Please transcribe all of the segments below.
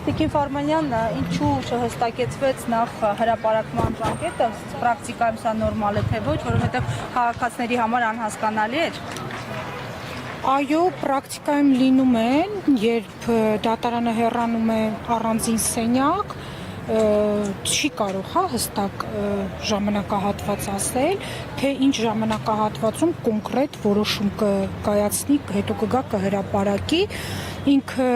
Տիկին Ֆարմանյան, ինչու չհստակեցվեց նախ հրապարակման ժամկետը, պրակտիկայում սա նորմալ է թե ոչ, որովհետև քաղաքացիների համար անհասկանալի էր։ Այո, պրակտիկայում լինում են, երբ դատարանը հեռանում է առանձին սենյակ, չի կարող հստակ ժամանակահատված ասել, թե ինչ ժամանակահատվածում կոնկրետ որոշում կկայացնի, հետո կգա կհրապարակի, ինքը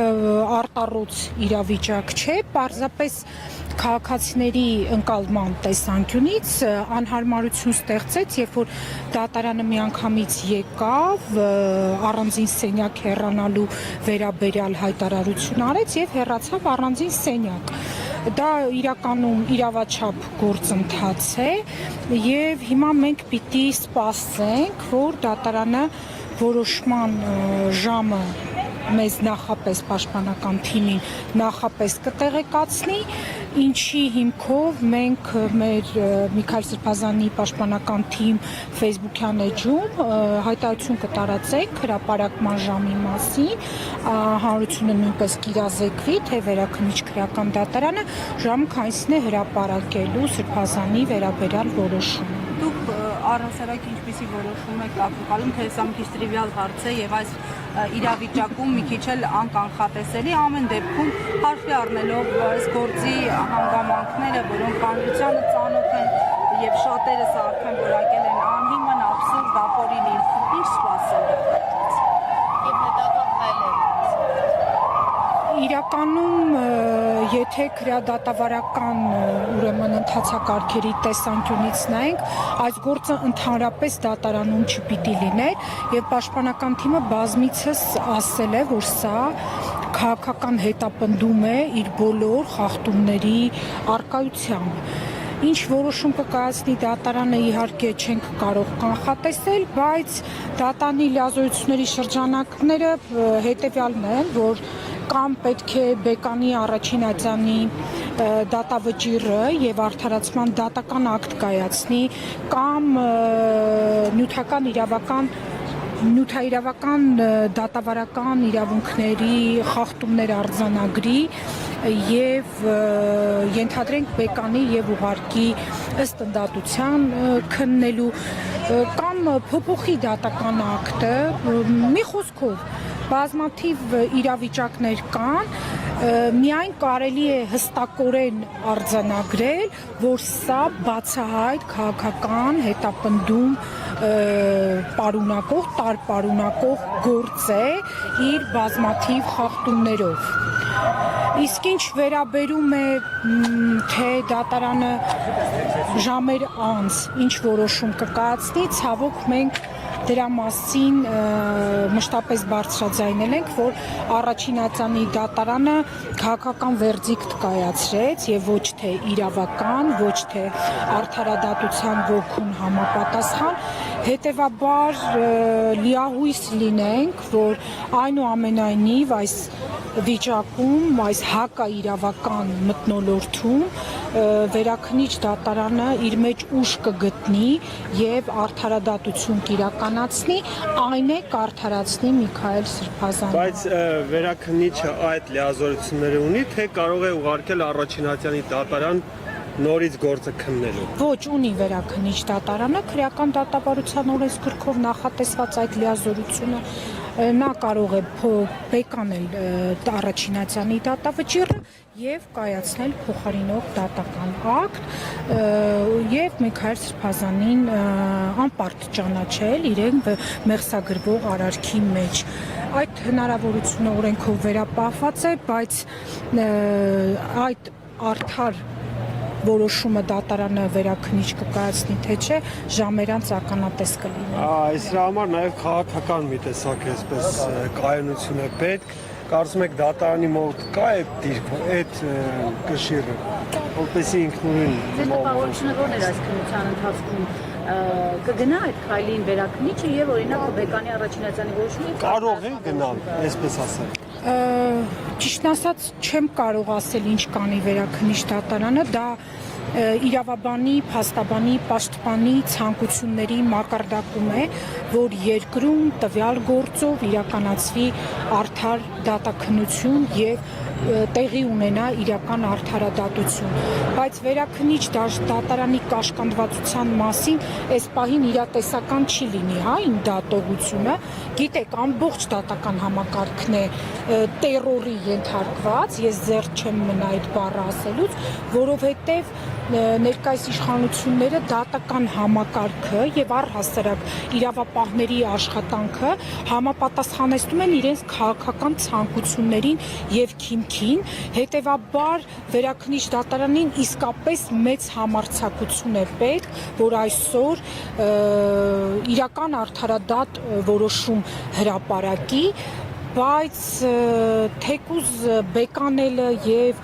արտառոց իրավիճակ չէ, պարզապես քաղաքացիների ընկալման տեսանկյունից անհարմարություն ստեղծեց, երբ որ դատարանը միանգամից եկավ, առանձին սենյակ հեռանալու վերաբերյալ հայտարարություն արեց եւ հեռացավ առանձին սենյակ։ Դա իրականում իրավաչափ գործընթաց է եւ հիմա մենք պիտի սպասենք, որ դատարանը որոշման ժամը մեզ նախապես պաշտպանական թիմին նախապես կտեղեկացնի, ինչի հիմքով մենք մեր Միքայել Սրբազանի պաշտպանական թիմ Facebook-յան էջում հայտարարություն կտարածենք հրապարակման ժամի մասին, հանրությունը նույնպես կիրազեկվի, թե վերաքննիչ քրեական դատարանը ժամը քանիսին է հրապարակելու Սրբազանի վերաբերյալ որոշումը։ Դուք առհասարակ ինչպիսի որոշում եք ապրկալում, թե սա մի քիչ տրիվիալ հարց է եւ այս իրավիճակում մի քիչ էլ անկանխատեսելի, ամեն դեպքում հարցի առնելով այս գործի հանգամանքները, որոնք հանրությանը ծանոթ են եւ շատերը սա արդեն որակել են անհիմն, աբսուրդ, ապօրինի, ինչ սպասել է։ Իրականում, եթե քրեադատավարական ուրեմն ընթացակարգերի տեսանկյունից նայենք, այս գործը ընդհանրապես դատարանում չպիտի լիներ եւ պաշտպանական թիմը բազմիցս ասել է, որ սա քաղաքական հետապնդում է իր բոլոր խախտումների առկայությամբ։ Ինչ որոշում կկայացնի դատարանը իհարկե չենք կարող կանխատեսել, բայց դատարանի լիազորությունների շրջանակները հետեւյալն են, որ կամ պետք է բեկանի առաջին ատյանի դատավճիռը եւ արդարացման դատական ակտ կայացնի, կամ նյութաիրավական դատավարական իրավունքների խախտումներ արձանագրի եւ ենթադրենք բեկանի եւ ուղարկի ըստ ընդդատության քննելու, կամ փոփոխի դատական ակտը, մի խոսքով բազմաթիվ իրավիճակներ կան, միայն կարելի է հստակորեն արձանագրել, որ սա բացահայտ քաղաքական հետապնդում պարունակող, տարպարունակող գործ է իր բազմաթիվ խախտումներով։ Իսկ ինչ վերաբերում է, թե դատարանը ժամեր անց ինչ որոշում կկայացնի, ցավոք մենք դրա մասին մշտապես բարձրաձայնել ենք, որ առաջին ատյանի դատարանը քաղաքական վերդիկտ կայացրեց եւ ոչ թե իրավական, ոչ թե արդարադատության ոգուն համապատասխան, հետեւաբար լիահույս լինենք, որ այնուամենայնիվ այս վիճակում, այս հակաիրավական մթնոլորտում վերաքննիչ դատարանը իր մեջ ուժ կգտնի եւ արդարադատություն կիրականացնի, այն է կարդարացնի Միքայել Սրբազանին։ Բայց վերաքննիչը այդ լիազորությունները ունի, թե կարող է ուղարկել առաջին ատյանի դատարան նորից գործը քննելու։ Ոչ, ունի վերաքննիչ դատարանը, քրեական դատավարության օրենսգրքով նախատեսված այդ լիազորությունը նա կարող է բեկանել առաջին ատյանի դատավճիռը եւ կայացնել փոխարինող դատական ակտ եւ Միքայել Սրբազանին անպարտ ճանաչել իրեն մեղսագրվող արարքի մեջ։ Այդ հնարավորությունը օրենքով վերապահված է, բայց այդ արդար որոշումը դատարանը վերաքննիչ կկայացնի, թե չէ, ժամերանց ականատես կլինի։ Այս համար նաև քաղաքական մի տեսակ այսպես կայունություն է պետք։ Կարծում եք դատարանի մոտ կա այդ կշիռը, որպեսզի ինքնուրույն տպավորությունը ո՞րն էր այս քննության ընթացքում կգնա այդ քայլին վերաքննիչը եւ օրինակ բեկանի առաջին ատյանի որոշումը կարող է գնալ, այսպես ասել։ Ճիշտն ասած չեմ կարող ասել ինչ կանի վերաքննիչ դատարանը, դա իրավաբանի, փաստաբանի, պաշտպանի ցանկությունների մակարդակում է, որ երկրում տվյալ գործով իրականացվի արդար դատաքննություն եւ տեղի ունենա իրական արդարադատություն, բայց վերաքննիչ դատարանի կաշկանդվածության մասին այս պահին իրատեսական չի լինի, հա, իմ դատողությունը, գիտեք, ամբողջ դատական համակարգն է տերորի ենթարկված, ես ձեռք չեմ մնա այդ բառը ասելուց, որովհետեւ ներկայիս իշխանությունները դատական համակարգը եւ առհասարակ իրավապահների աշխատանքը համապատասխանեցնում են իրենց քաղաքական ցանկություններին եւ քիմքին, հետեւաբար վերաքննիչ դատարանին իսկապես մեծ համարձակություն է պետք, որ այսօր իրական արդարադատ որոշում հրապարակի, բայց թեկուզ բեկանելը եւ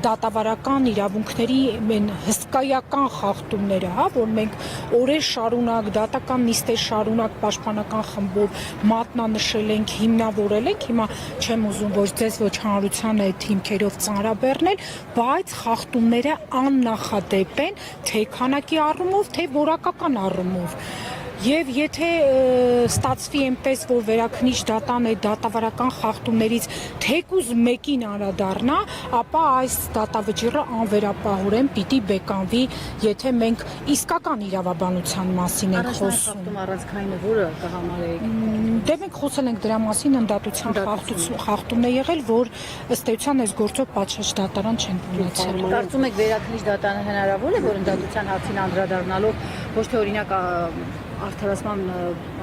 դատավարական իրավունքների մեն հսկայական խախտումները, հա, որ մենք օրեր շարունակ դատական նիստեր շարունակ պաշտպանական խմբով մատնանշել ենք, հիմնավորել ենք, հիմա չեմ ուզում ոչ ձեզ ոչ հանրությանը այդ հիմքերով ծանրաբեռնել, բայց խախտումները աննախադեպ են թե քանակի առումով, թե որակական առումով։ Եվ եթե ստացվի այնպես, որ վերաքննիչ դատան այդ դատավարական խախտումներից թեկուզ մեկին անդրադառնա, ապա այս դատավճիռը անվերապահորեն պիտի բեկանվի, եթե մենք իսկական իրավաբանության մասին ենք խոսում։ Առանցքայինը որը կհամարեիք։ Դե մենք խոսել ենք դրա մասին, ընդդատության խախտումն է եղել, որ ըստ էության այս գործով պատշաճ դատարան չեն ունեցել։ Կարծում եք վերաքննիչ դատարանը հնարավոր է, որ ընդդատության հարցին անդրադառնալով ոչ թե օրինակ արդարացման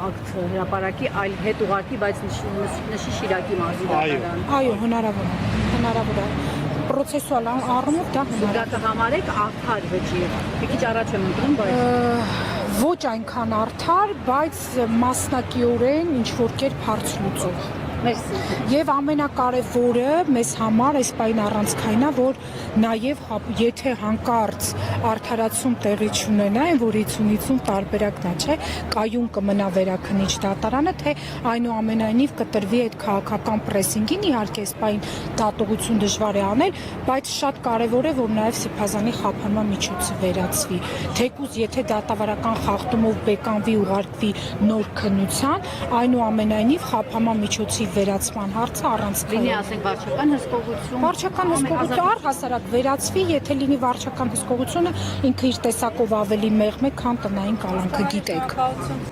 ակտ հրապարակի, այլ հետ ուղարկի, բայց նշի Շիրակի մարզի դատարան։ Այո, հնարավոր է։ Պրոցեսուալ առումով դա հնարավոր է։ Դա կհամարեք արդար վճիռ։ Մի քիչ առաջ եմ ընտրում, բայց ոչ այնքան արդար, բայց մասնակիորեն ինչ որ կերպ հարց լուծող։ Մերսի։ Եվ ամենակարևորը մեզ համար այս պայն առանցքայինա, որ նաև եթե հանկարծ արդարացում տեղի չունենա, այն որ 50-50 տարբերակն է, չէ, կայուն կմնա վերաքննիչ դատարանը, թե այնուամենայնիվ կտրվի այդ քաղաքական պրեսինգին, իհարկե այս պայն դատողություն դժվար է անել, բայց շատ կարևոր է, որ նաև սրբազանի խափանման միջոցը վերացվի։ Թեկուզ եթե դատավարական խախտումով բեկանվի ուղարկվի նոր քննության, այնուամենայնիվ խափանման միջոցի վերացման հարցը առանցքային։ Լինի ասենք վարչական հսկողություն։ Վարչական հսկողությունը առհասարակ վերացվի, եթե լինի վարչական հսկողությունը, ինքը իր տեսակով ավելի մեղմ է, քան տնային կալանքը, գիտեք։